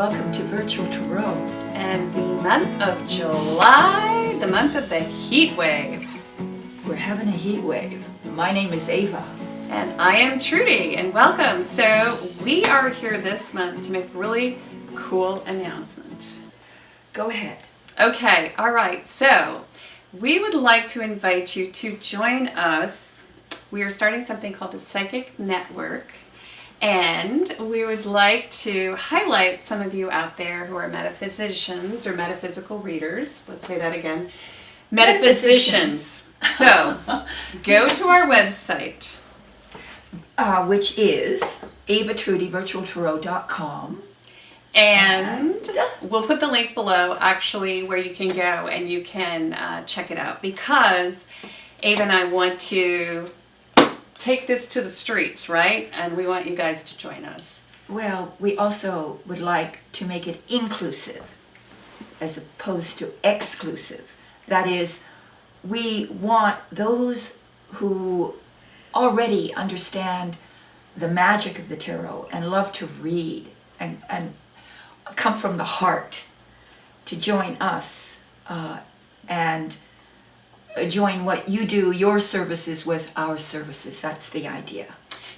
welcome to Virtual Tarot. And the month of July, the month of the heat wave. We're having a heat wave. My name is Ava. And I am Trudy, and welcome. So we are here this month to make a really cool announcement. Go ahead. Okay, all right. So we would like to invite you to join us. We are starting something called the Psychic Network. And we would like to highlight some of you out there who are metaphysicians or metaphysical readers. Let's say that again. Metaphysicians. So, go to our website. Which is avatrudyvirtualtarot.com. And we'll put the link below, actually, where you can go and you can check it out. Because Ava and I want to take this to the streets, right? And we want you guys to join us. Well, we also would like to make it inclusive as opposed to exclusive. That is, we want those who already understand the magic of the tarot and love to read and come from the heart to join us and join what you do, your services, with our services. That's the idea.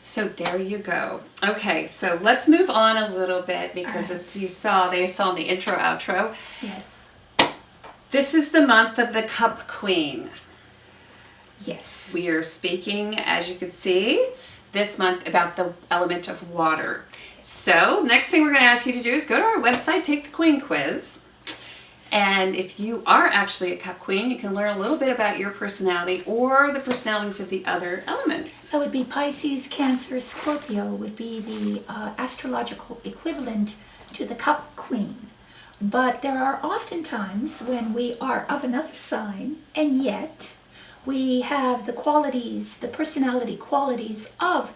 So there you go. Okay, so let's move on a little bit because as you saw, they saw the intro, outro. Yes. This is the month of the Cup Queen. Yes. We are speaking, as you can see, this month about the element of water. So next thing we're going to ask you to do is go to our website, take the Queen quiz. And if you are actually a Cup Queen, you can learn a little bit about your personality or the personalities of the other elements. That would be Pisces, Cancer, Scorpio would be the astrological equivalent to the Cup Queen. But there are often times when we are of another sign, and yet we have the qualities, the personality qualities of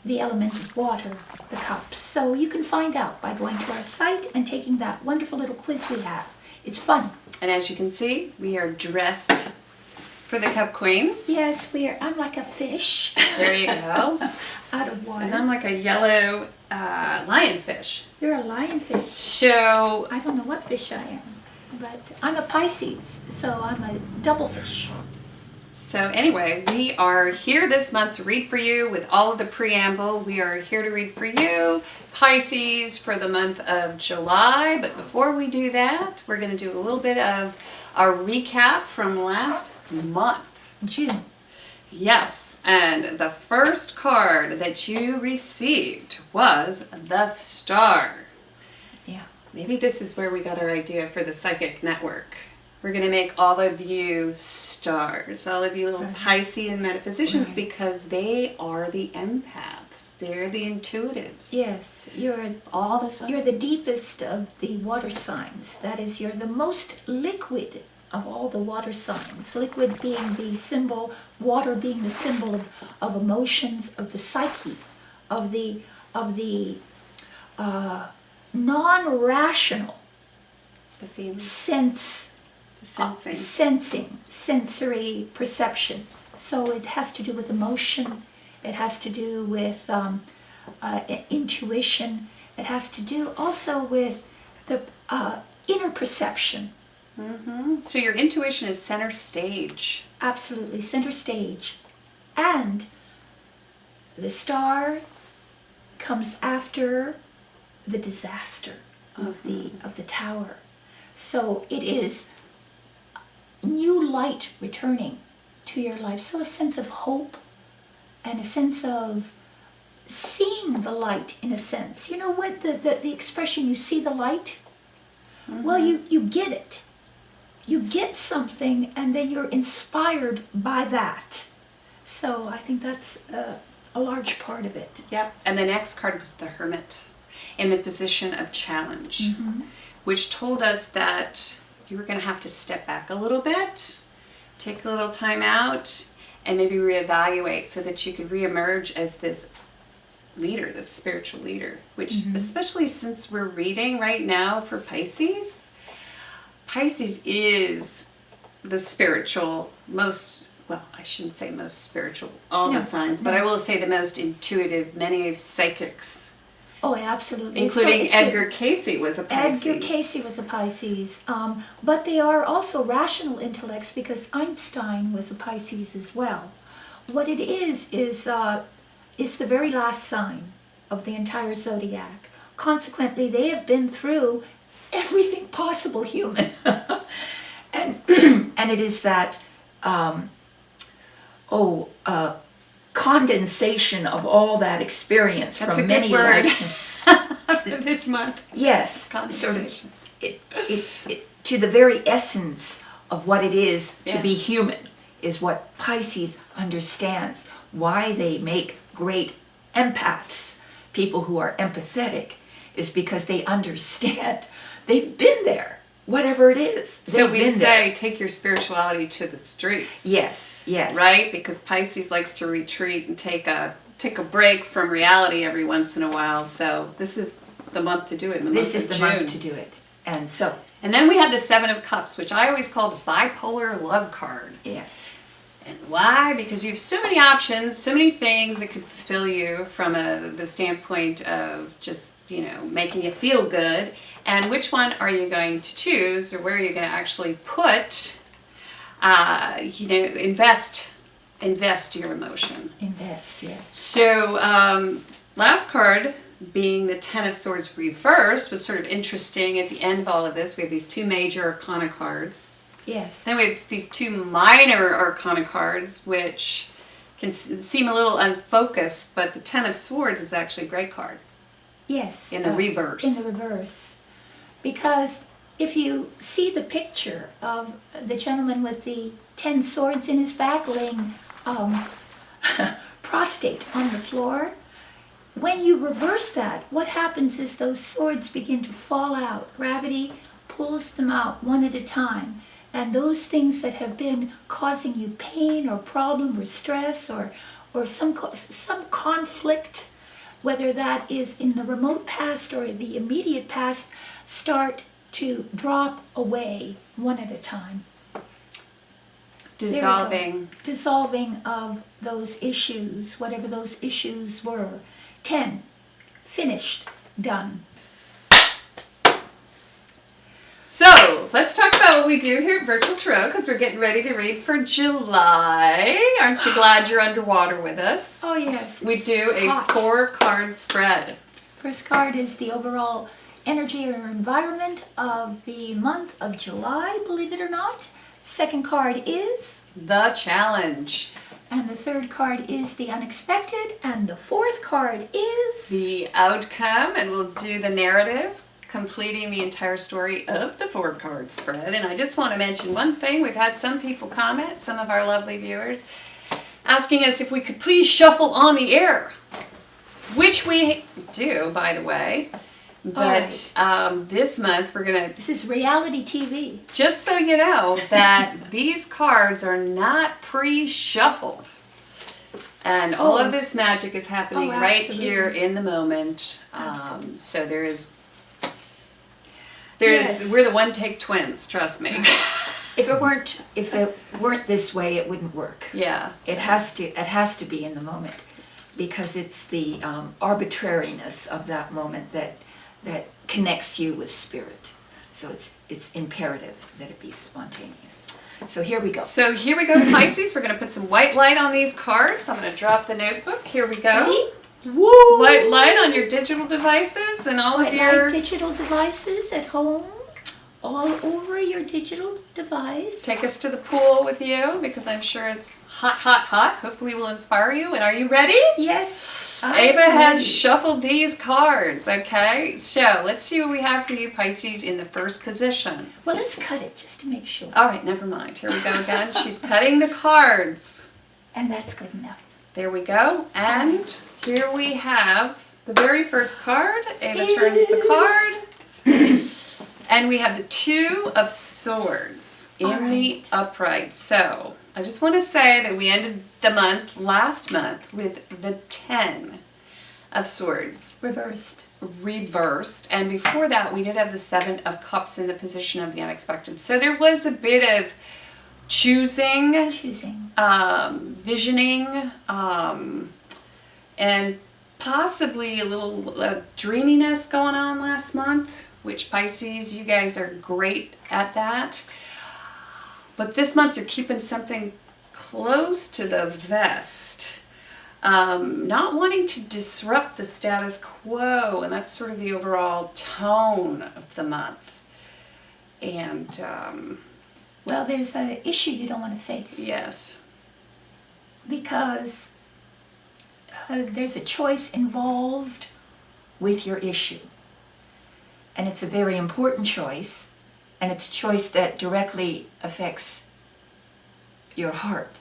the element of water, the cups. So you can find out by going to our site and taking that wonderful little quiz we have. It's fun. And as you can see, we are dressed for the Cup Queens. Yes, I'm like a fish. There you go. Out of water. And I'm like a yellow lionfish. You're a lionfish. So, I don't know what fish I am, but I'm a Pisces, so I'm a double fish. So anyway, we are here this month to read for you with all of the preamble. We are here to read for you, Pisces, for the month of July. But before we do that, we're going to do a little bit of a recap from last month. June. Yes, and the first card that you received was the Star. Yeah. Maybe this is where we got our idea for the Psychic Network. We're going to make all of you stars, all of you little Pisces and metaphysicians, because they are the empaths. They're the intuitives. Yes, you're the deepest of the water signs. That is, you're the most liquid of all the water signs. Liquid being the symbol, water being the symbol of emotions, of the psyche, of the non-rational The feeling, sensing, sensory perception. So it has to do with emotion. It has to do with intuition. It has to do also with the inner perception. Mm-hmm. So your intuition is center stage. Absolutely, center stage. And the Star comes after the disaster of the tower. So it is new light returning to your life. So a sense of hope and a sense of seeing the light, in a sense. You know what the expression, you see the light? Mm-hmm. Well, you get it. You get something and then you're inspired by that. So I think that's a large part of it. Yep. And the next card was the Hermit in the position of challenge, which told us that you were going to have to step back a little bit, take a little time out, and maybe reevaluate so that you could reemerge as this leader, this spiritual leader, which especially since we're reading right now for Pisces, Pisces is the spiritual, well, I shouldn't say most spiritual, all the signs, but I will say the most intuitive. Many psychics Oh, absolutely. Including It's the- Edgar Casey was a Pisces. Edgar Casey was a Pisces, but they are also rational intellects because Einstein was a Pisces as well. What it is it's the very last sign of the entire zodiac. Consequently, they have been through everything possible human, and and it is that condensation of all that experience That's from a many good word lifetimes. for this month. Yes, Condensation. It to the very essence of what it is to Yeah. be human is what Pisces understands. Why they make great empaths, people who are empathetic, is because they understand. They've been there, whatever it is. So They've we been say, there. take your spirituality to the streets. Yes, yes. Right? Because Pisces likes to retreat and take a break from reality every once in a while. So this is the month to do it. This is the June. month to do it. And so, And then we have the Seven of Cups, which I always call the bipolar love card. yes. And why? Because you have so many options, so many things that could fulfill you from the standpoint of just, making you feel good. And which one are you going to choose, or where are you going to actually put, invest your emotion. Invest, yes. So, last card, being the Ten of Swords reversed, was sort of interesting at the end of all of this. We have these two major arcana cards. Yes. Then we have these two minor arcana cards, which can seem a little unfocused, but the Ten of Swords is actually a great card. Yes. In the reverse. In the reverse. Because if you see the picture of the gentleman with the 10 swords in his back laying prostrate on the floor, when you reverse that, what happens is those swords begin to fall out. Gravity pulls them out one at a time. And those things that have been causing you pain or problem or stress or some conflict, whether that is in the remote past or the immediate past, start to drop away one at a time. Dissolving. Dissolving of those issues, whatever those issues were. 10. Finished. Done. So, let's talk about what we do here at Virtual Tarot, because we're getting ready to read for July. Aren't you glad you're underwater with us? Oh yes. We do a hot. 4-card spread. First card is the overall energy or environment of the month of July, believe it or not. Second card is, The challenge. and the third card is the unexpected, and the fourth card is The outcome, and we'll do the narrative, completing the entire story of the 4-card spread. And I just want to mention one thing. We've had some people comment, some of our lovely viewers, asking us if we could please shuffle on the air, which we do, by the way. But this month we're going to, this is reality TV. just so you know, that these cards are not pre-shuffled. And all of this magic is happening right absolutely. here in the moment. So Yes. we're the one-take twins, trust me. If it weren't this way, it wouldn't work. Yeah. It has to be in the moment, because it's the arbitrariness of that moment that connects you with spirit. So it's imperative that it be spontaneous. So here we go. So here we go, Pisces. We're going to put some white light on these cards. I'm going to drop the notebook. Here we go. Ready? Woo! White light on your digital devices and all of White your... light digital devices at home, all over your digital device. Take us to the pool with you, because I'm sure it's hot, hot, hot. Hopefully we'll inspire you. And are you ready? Yes. Ava has shuffled these cards, okay? So let's see what we have for you, Pisces, in the first position. Well, let's cut it just to make sure. All right, never mind. Here we go again. She's cutting the cards. And that's good enough. There we go. And here we have the very first card. Ava turns the card. And we have the Two of Swords in the upright. So I just want to say that we ended the month last month with the 10 of Swords Reversed. reversed, and before that we did have the 7 of Cups in the position of the unexpected. So there was a bit of choosing, Choosing. visioning, and possibly a little dreaminess going on last month, which Pisces, you guys are great at that. But this month you're keeping something close to the vest. Not wanting to disrupt the status quo, and that's sort of the overall tone of the month. And Well, there's an issue you don't want to face. yes. Because there's a choice involved. with your issue. And it's a very important choice, and it's a choice that directly affects your heart.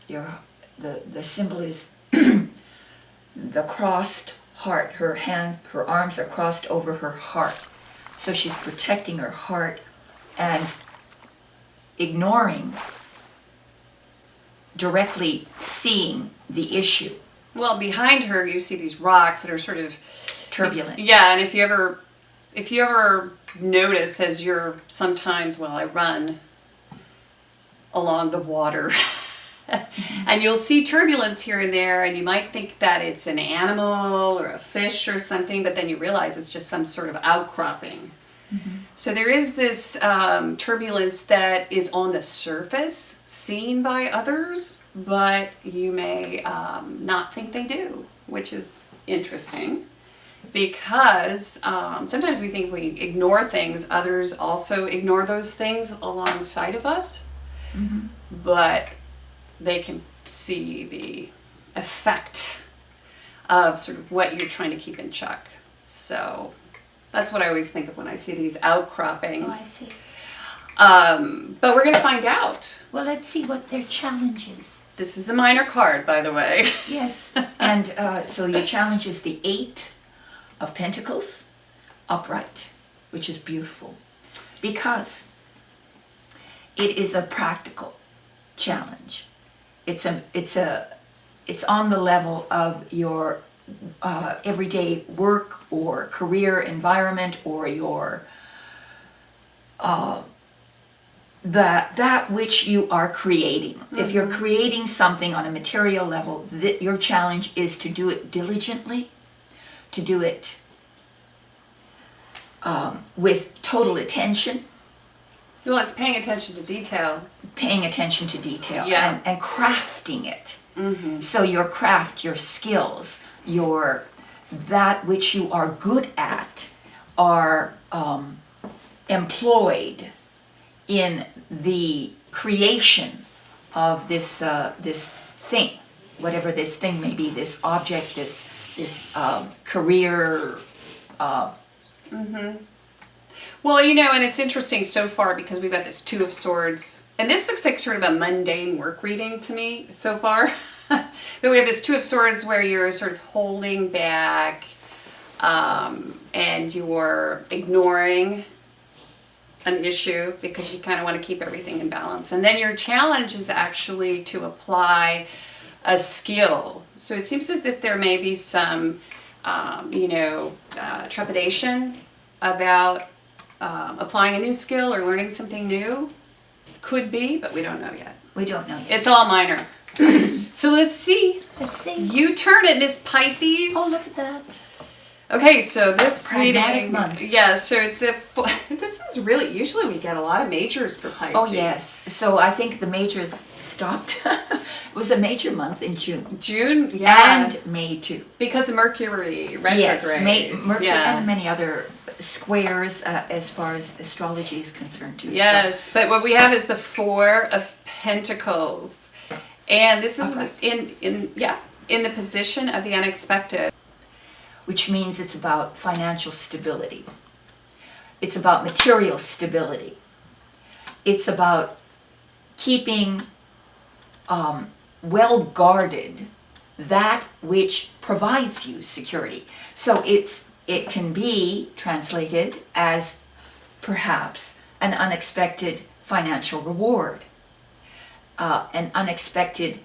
The symbol is the crossed heart. Her arms are crossed over her heart. So she's protecting her heart and ignoring directly seeing the issue. Well, behind her you see these rocks that are sort of Turbulent. Yeah, and if you ever notice as you're sometimes, well, I run along the water and you'll see turbulence here and there, and you might think that it's an animal or a fish or something, but then you realize it's just some sort of outcropping. Mm-hmm. So there is this turbulence that is on the surface, seen by others, but you may not think they do, which is interesting. Because sometimes we think if we ignore things, others also ignore those things alongside of us. Mm-hmm. But they can see the effect of sort of what you're trying to keep in check. So that's what I always think of when I see these outcroppings. Oh, I see. But we're going to find out. Well, let's see what their challenge is. This is a minor card, by the way. Yes. And so your challenge is the 8 of Pentacles upright, which is beautiful because it is a practical challenge. It's on the level of your everyday work or career environment, or your that which you are creating. Mm-hmm. If you're creating something on a material level, your challenge is to do it diligently, to do it with total attention. Well, it's paying attention to detail. Paying attention to detail, Yeah. and crafting it. Mm-hmm. So your craft, your skills, that which you are good at are employed in the creation of this thing, whatever this thing may be, this object, this career. Mm-hmm. Well, and it's interesting so far because we've got this 2 of Swords, and this looks like sort of a mundane work reading to me so far. But we have this 2 of Swords where you're sort of holding back, and you're ignoring an issue because you kind of want to keep everything in balance. And then your challenge is actually to apply a skill. So it seems as if there may be some, trepidation about applying a new skill or learning something new. Could be, but we don't know yet. We don't know yet. It's all minor. So let's see. Let's see. You turn it, Miss Pisces. Oh, look at that. Okay, so this Pragmatic reading, month. yeah, so it's this is really, usually we get a lot of majors for Pisces. Oh yes. So I think the majors stopped. It was a major month in June. June, yeah. And May too. Because of Mercury retrograde. Yes, Mercury Yeah. and many other squares as far as astrology is concerned too. Yes, but what we have is the 4 of Pentacles. And this is Okay. in the position of the unexpected. Which means it's about financial stability. It's about material stability. It's about keeping well guarded that which provides you security. So it can be translated as perhaps an unexpected financial reward, an unexpected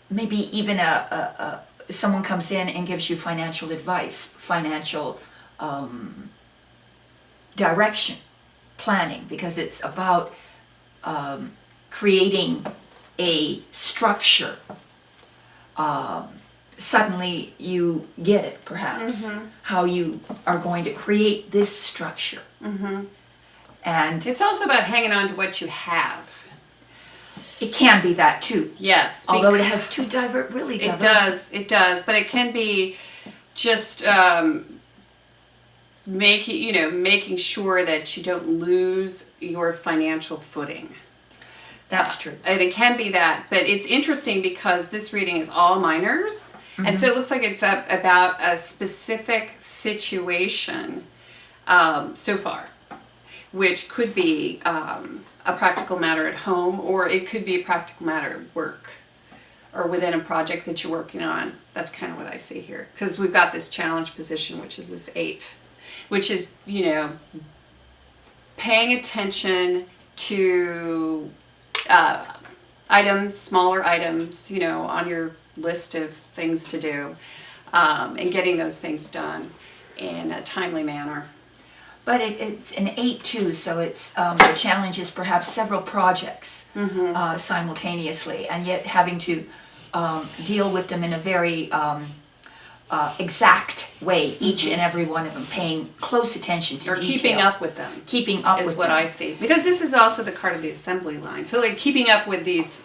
maybe even someone comes in and gives you financial advice, financial direction, planning, because it's about creating a structure suddenly you get it, perhaps, how you are going to create this structure. And It's also about hanging on to what you have. it can be that too. Yes. Although it has two really diverse. It does, but it can be just making sure that you don't lose your financial footing. That's true. And it can be that, but it's interesting because this reading is all minors, and so it looks like it's about a specific situation so far, which could be a practical matter at home, or it could be a practical matter at work, or within a project that you're working on. That's kind of what I see here, because we've got this challenge position, which is this 8, which is, paying attention to items, smaller items, on your list of things to do, and getting those things done in a timely manner. But it's an 8 too, so it's the challenge is perhaps several projects simultaneously, and yet having to deal with them in a very exact way, each and every one of them, paying close attention to or detail. keeping up with them. Keeping up is with what them. I see, because this is also the card of the assembly line. So like keeping up with these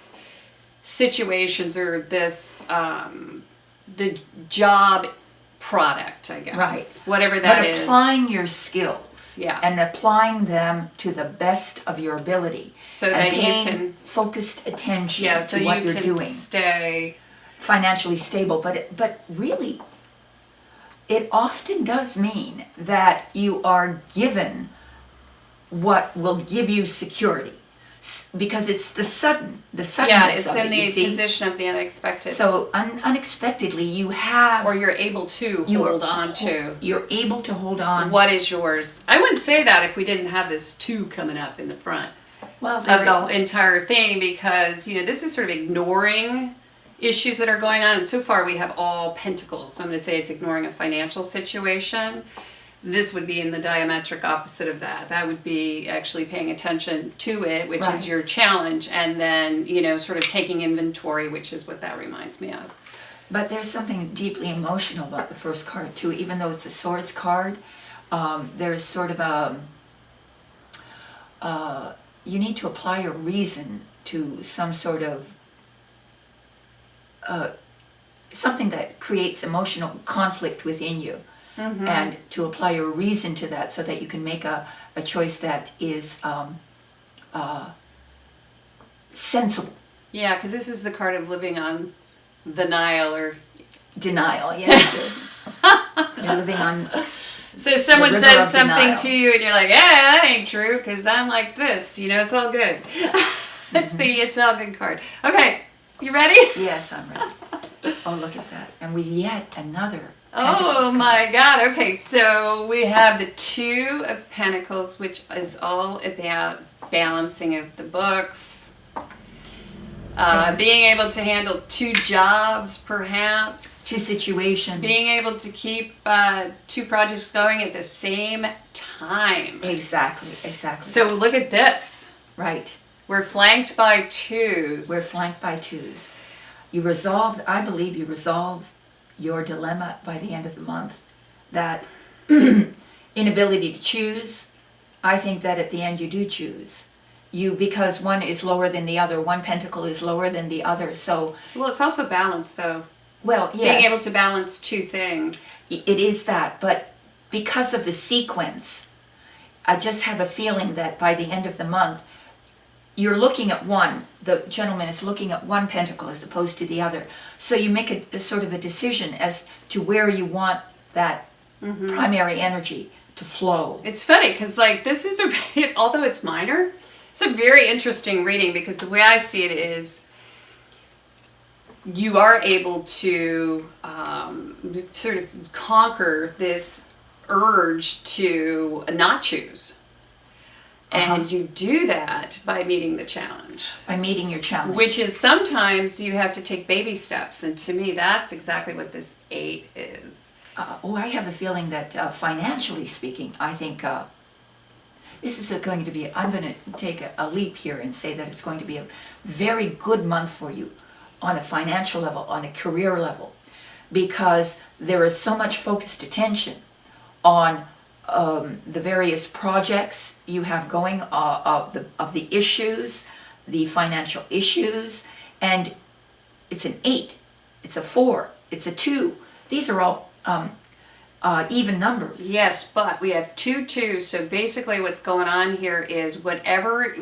situations, or this the job product, I guess. Right. Whatever that but is. applying your skills. Yeah. And applying them to the best of your ability. So and that you paying can focused attention so to what you you're can doing. stay Financially stable, but really, it often does mean that you are given what will give you security, because it's the suddenness it's of in it, the you see? position of the unexpected. So unexpectedly, you have, or you're able to hold on to. You're able to hold on. What is yours? I wouldn't say that if we didn't have this 2 coming up in the front Well, of the entire thing, because this is sort of ignoring issues that are going on, and so far we have all pentacles, so I'm going to say it's ignoring a financial situation. This would be in the diametric opposite of that. That would be actually paying attention to it, which Right. is your challenge, and then sort of taking inventory, which is what that reminds me of. But there's something deeply emotional about the first card too, even though it's a swords card. There's sort of you need to apply your reason to some sort of something that creates emotional conflict within you, and to apply your reason to that so that you can make a choice that is sensible. Yeah, because this is the card of living on the Nile, or Denial, yes. You're living on. so someone river says of something denial. to you, and you're like, that ain't true, because I'm like this. It's all good. It's the it's all good card. Okay, you ready? Yes, I'm ready. Oh, look at that. And we yet another. Oh Pentacles my God. Okay, so we have the 2 of Pentacles, which is all about balancing of the books, being able to handle 2 jobs, perhaps. 2 situations. Being able to keep 2 projects going at the same time. Exactly. So look at this. Right. We're flanked by 2s. We're flanked by 2s. I believe you resolve your dilemma by the end of the month. That inability to choose, I think that at the end you do choose. Because one is lower than the other, one pentacle is lower than the other, so... Well, it's also balance, though. Well, yes. Being able to balance 2 things. It is that, but because of the sequence, I just have a feeling that by the end of the month, you're looking at one, the gentleman is looking at one pentacle as opposed to the other. So you make a sort of a decision as to where you want that primary energy to flow. It's funny, because this is although it's minor, it's a very interesting reading, because the way I see it is you are able to sort of conquer this urge to not choose. And you do that by meeting the challenge. By meeting your challenge. Which is sometimes you have to take baby steps. And to me, that's exactly what this 8 is. I have a feeling that financially speaking, I think this is going to be, I'm going to take a leap here and say that it's going to be a very good month for you on a financial level, on a career level, because there is so much focused attention on the various projects you have going, of the issues, the financial issues, and it's an 8, it's a 4, it's a 2. These are all even numbers. Yes, but we have 2 2s, so basically what's going on here is whatever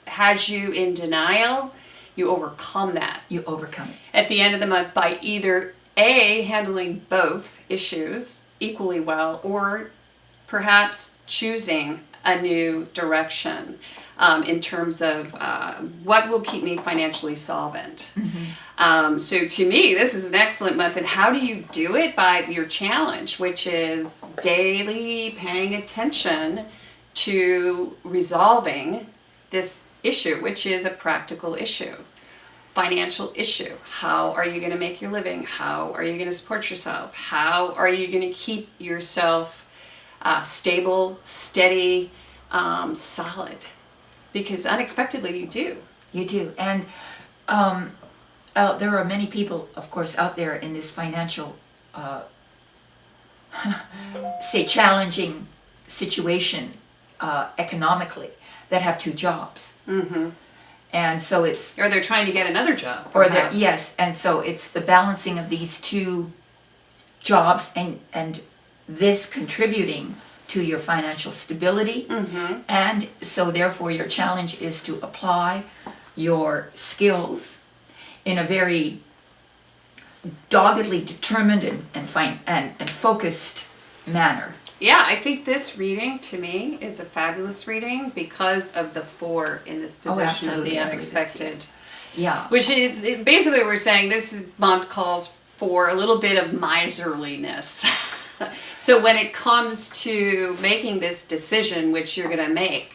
has you in denial, you overcome that. You overcome it. At the end of the month by either A, handling both issues equally well, or perhaps choosing a new direction in terms of what will keep me financially solvent. So to me, this is an excellent month. And how do you do it? By your challenge, which is daily paying attention to resolving this issue, which is a practical issue. Financial issue. How are you going to make your living? How are you going to support yourself? How are you going to keep yourself stable, steady, solid? Because unexpectedly you do. You do. And there are many people, of course, out there in this financial, say, challenging situation economically that have 2 jobs. Mm-hmm. And so it's... Or they're trying to get another job. Or perhaps. yes, and so it's the balancing of these 2 jobs and this contributing to your financial stability. Mm-hmm. And so therefore your challenge is to apply your skills in a very doggedly determined and focused manner. Yeah, I think this reading to me is a fabulous reading because of the 4 in this position of absolutely. the unexpected. Yeah. Which is basically we're saying this month calls for a little bit of miserliness. So when it comes to making this decision, which you're going to make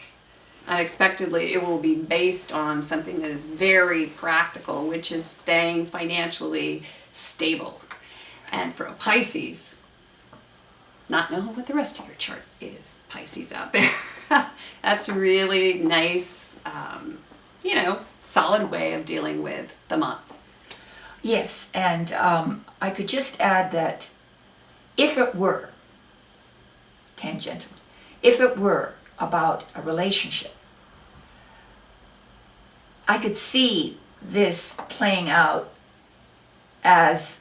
unexpectedly, it will be based on something that is very practical, which is staying financially stable. And for a Pisces, not knowing what the rest of your chart is, Pisces out there, that's a really nice, solid way of dealing with the month. Yes, and I could just add that if it were tangential, if it were about a relationship, I could see this playing out as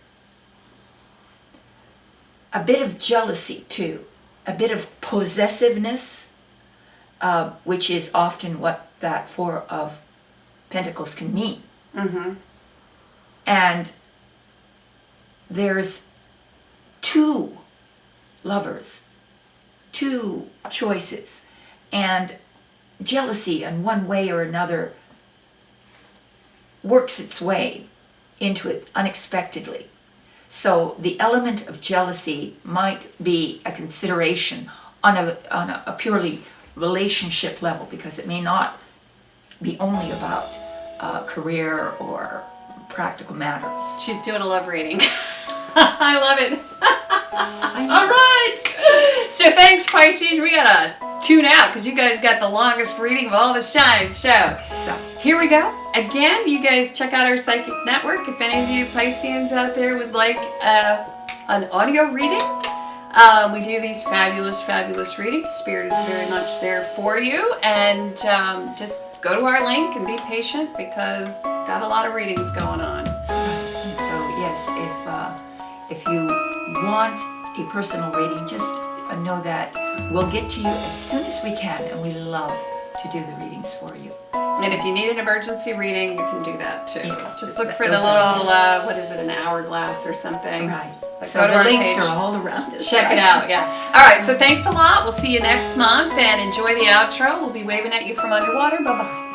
a bit of jealousy too, a bit of possessiveness, which is often what that 4 of Pentacles can mean. Mm-hmm. And there's 2 lovers, 2 choices, and jealousy in one way or another works its way into it unexpectedly. So the element of jealousy might be a consideration on a purely relationship level, because it may not be only about career or practical matters. She's doing a love reading. I love it. All right. So thanks, Pisces. We gotta tune out because you guys got the longest reading of all the signs. So here we go. Again, you guys check out our Psychic Network. If any of you Pisceans out there would like an audio reading, we do these fabulous, fabulous readings. Spirit is very much there for you. And just go to our link and be patient because got a lot of readings going on. So yes, if you want a personal reading, just know that we'll get to you as soon as we can, and we love to do the readings for you. And if you need an emergency reading, you can do that too. Yes, Just look for the little, what is it, an hourglass or something. Right. But So go to the our links page. are all around us. Check right? it out, yeah. All right, so thanks a lot. We'll see you next month, and enjoy the outro. We'll be waving at you from underwater. Bye-bye.